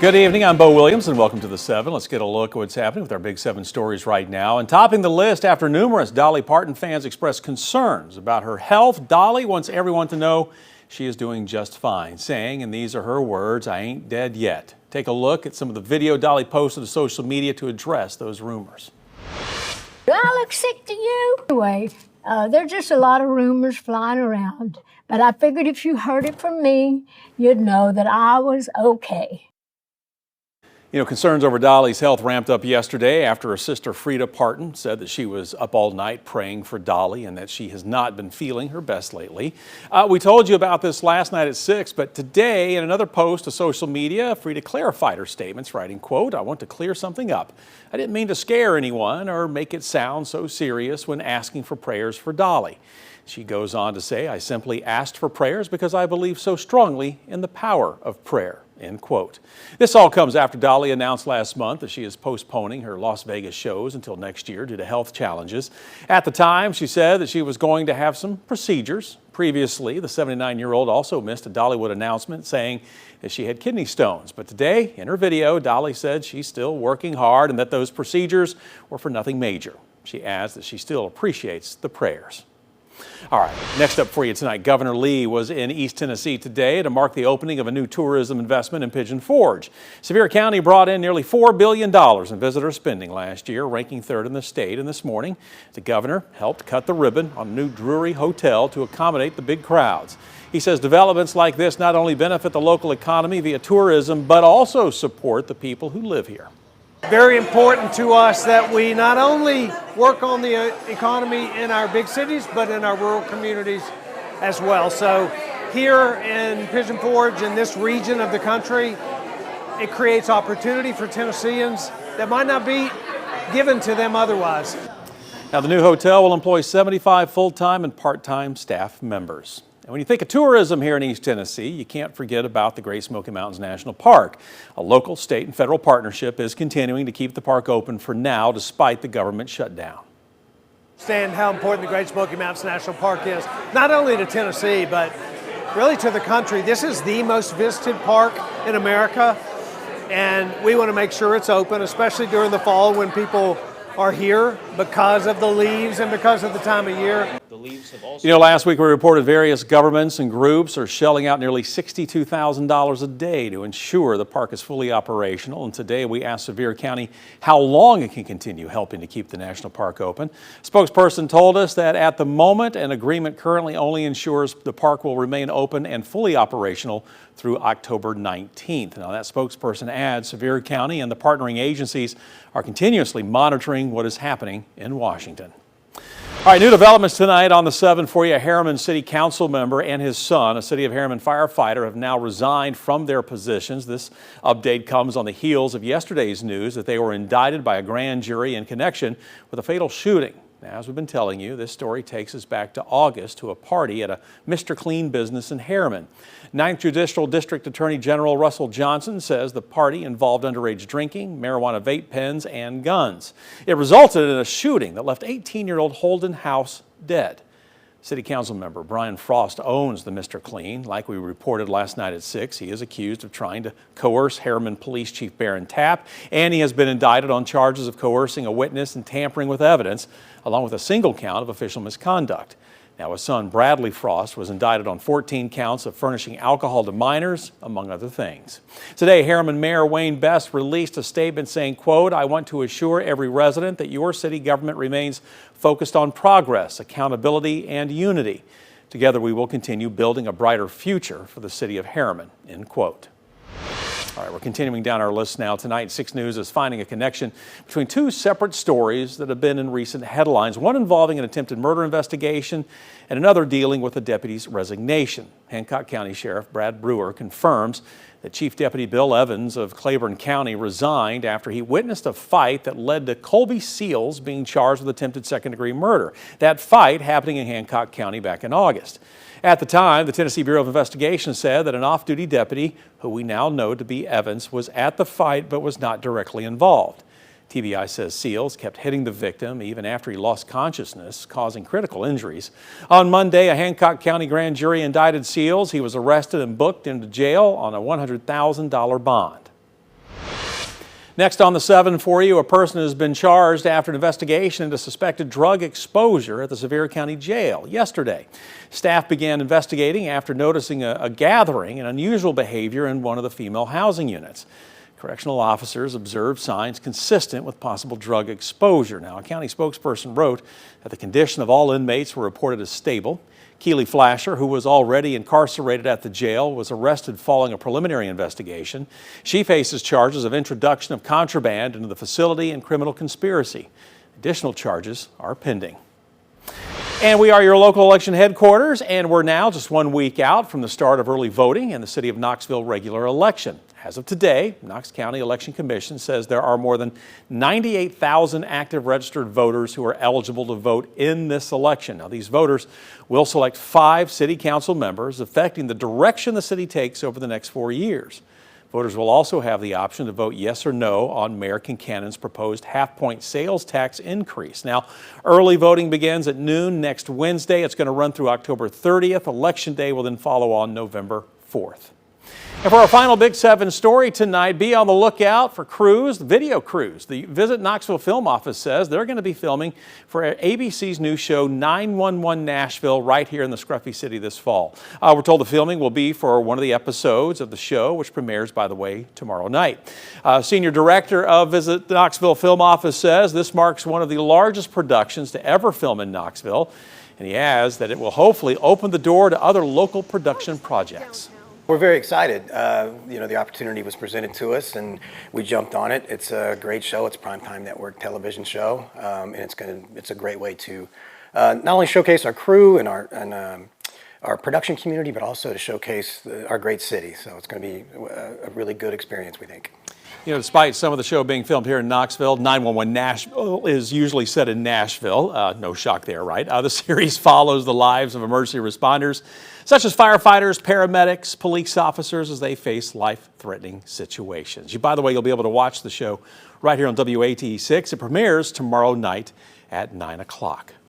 Good evening, I'm Bo Williams and welcome to The 7. Let's get a look at what's happening with our Big 7 stories right now. And topping the list after numerous Dolly Parton fans expressed concerns about her health, Dolly wants everyone to know she is doing just fine, saying, and these are her words, "I ain't dead yet." Take a look at some of the video Dolly posted to social media to address those rumors. Do I look sick to you? Anyway, there's just a lot of rumors flying around, but I figured if you heard it from me, you'd know that I was okay. You know, concerns over Dolly's health ramped up yesterday after her sister Frida Parton said that she was up all night praying for Dolly and that she has not been feeling her best lately. We told you about this last night at 6, but today in another post to social media, Frida clarified her statements, writing, quote, "I want to clear something up. I didn't mean to scare anyone or make it sound so serious when asking for prayers for Dolly." She goes on to say, "I simply asked for prayers because I believe so strongly in the power of prayer." End quote. This all comes after Dolly announced last month that she is postponing her Las Vegas shows until next year due to health challenges. At the time, she said that she was going to have some procedures. Previously, the 79-year-old also missed a Dollywood announcement saying that she had kidney stones. But today, in her video, Dolly said she's still working hard and that those procedures were for nothing major. She adds that she still appreciates the prayers. All right, next up for you tonight, Governor Lee was in East Tennessee today to mark the opening of a new tourism investment in Pigeon Forge. Sevier County brought in nearly $4 billion in visitor spending last year, ranking third in the state. And this morning, the governor helped cut the ribbon on a new Drury hotel to accommodate the big crowds. He says developments like this not only benefit the local economy via tourism, but also support the people who live here. Very important to us that we not only work on the economy in our big cities, but in our rural communities as well. So here in Pigeon Forge, in this region of the country, it creates opportunity for Tennesseans that might not be given to them otherwise. Now, the new hotel will employ 75 full-time and part-time staff members. And when you think of tourism here in East Tennessee, you can't forget about the Great Smoky Mountains National Park. A local, state, and federal partnership is continuing to keep the park open for now, despite the government shutdown. Understand how important the Great Smoky Mountains National Park is, not only to Tennessee, but really to the country. This is the most visited park in America, and we want to make sure it's open, especially during the fall when people are here because of the leaves and because of the time of year. You know, last week we reported various governments and groups are shelling out nearly $62,000 a day to ensure the park is fully operational. And today we asked Sevier County how long it can continue helping to keep the national park open. Spokesperson told us that at the moment, an agreement currently only ensures the park will remain open and fully operational through October 19th. Now, that spokesperson adds Sevier County and the partnering agencies are continuously monitoring what is happening in Washington. All right, new developments tonight on the 7 for you. A Harriman City Council member and his son, a City of Harriman firefighter, have now resigned from their positions. This update comes on the heels of yesterday's news that they were indicted by a grand jury in connection with a fatal shooting. Now, as we've been telling you, this story takes us back to August to a party at a Mr. Clean business in Harriman. 9th Judicial District Attorney General Russell Johnson says the party involved underage drinking, marijuana vape pens, and guns. It resulted in a shooting that left 18-year-old Holden House dead. City Council member Brian Frost owns the Mr. Clean. Like we reported last night at 6, he is accused of trying to coerce Harriman Police Chief Baron Tapp, and he has been indicted on charges of coercing a witness and tampering with evidence, along with a single count of official misconduct. Now, his son Bradley Frost was indicted on 14 counts of furnishing alcohol to minors, among other things. Today, Harriman Mayor Wayne Best released a statement saying, quote, "I want to assure every resident that your city government remains focused on progress, accountability, and unity. Together, we will continue building a brighter future for the city of Harriman," end quote. All right, we're continuing down our list now. Tonight, 6 News is finding a connection between 2 separate stories that have been in recent headlines, one involving an attempted murder investigation and another dealing with a deputy's resignation. Hancock County Sheriff Brad Brewer confirms that Chief Deputy Bill Evans of Claiborne County resigned after he witnessed a fight that led to Colby Seals being charged with attempted second-degree murder. That fight happening in Hancock County back in August. At the time, the Tennessee Bureau of Investigation said that an off-duty deputy, who we now know to be Evans, was at the fight but was not directly involved. TBI says Seals kept hitting the victim even after he lost consciousness, causing critical injuries. On Monday, a Hancock County grand jury indicted Seals. He was arrested and booked into jail on a $100,000 bond. Next on the 7 for you, a person has been charged after an investigation into suspected drug exposure at the Sevier County Jail yesterday. Staff began investigating after noticing a gathering and unusual behavior in one of the female housing units. Correctional officers observed signs consistent with possible drug exposure. Now, a county spokesperson wrote that the condition of all inmates were reported as stable. Keely Flasher, who was already incarcerated at the jail, was arrested following a preliminary investigation. She faces charges of introduction of contraband into the facility and criminal conspiracy. Additional charges are pending. And we are your local election headquarters, and we're now just 1 week out from the start of early voting in the City of Knoxville regular election. As of today, Knox County Election Commission says there are more than 98,000 active registered voters who are eligible to vote in this election. Now, these voters will select 5 city council members, affecting the direction the city takes over the next 4 years. Voters will also have the option to vote yes or no on Mayor Kincannon's proposed half-point sales tax increase. Now, early voting begins at noon next Wednesday. It's going to run through October 30th. Election Day will then follow on November 4th. And for our final Big 7 story tonight, be on the lookout for crews, video crews. The Visit Knoxville Film Office says they're going to be filming for ABC's new show 911 Nashville right here in the scruffy city this fall. We're told the filming will be for one of the episodes of the show, which premieres, by the way, tomorrow night. Senior Director of Visit Knoxville Film Office says this marks one of the largest productions to ever film in Knoxville, and he adds that it will hopefully open the door to other local production projects. We're very excited. The opportunity was presented to us and we jumped on it. It's a great show. It's a primetime network television show, and it's a great way to not only showcase our crew and our production community, but also to showcase our great city. So it's going to be a really good experience, we think. You know, despite some of the show being filmed here in Knoxville, 911 Nashville is usually set in Nashville. No shock there, right? The series follows the lives of emergency responders, such as firefighters, paramedics, police officers, as they face life-threatening situations. By the way, you'll be able to watch the show right here on WATE 6. It premieres tomorrow night at 9 o'clock.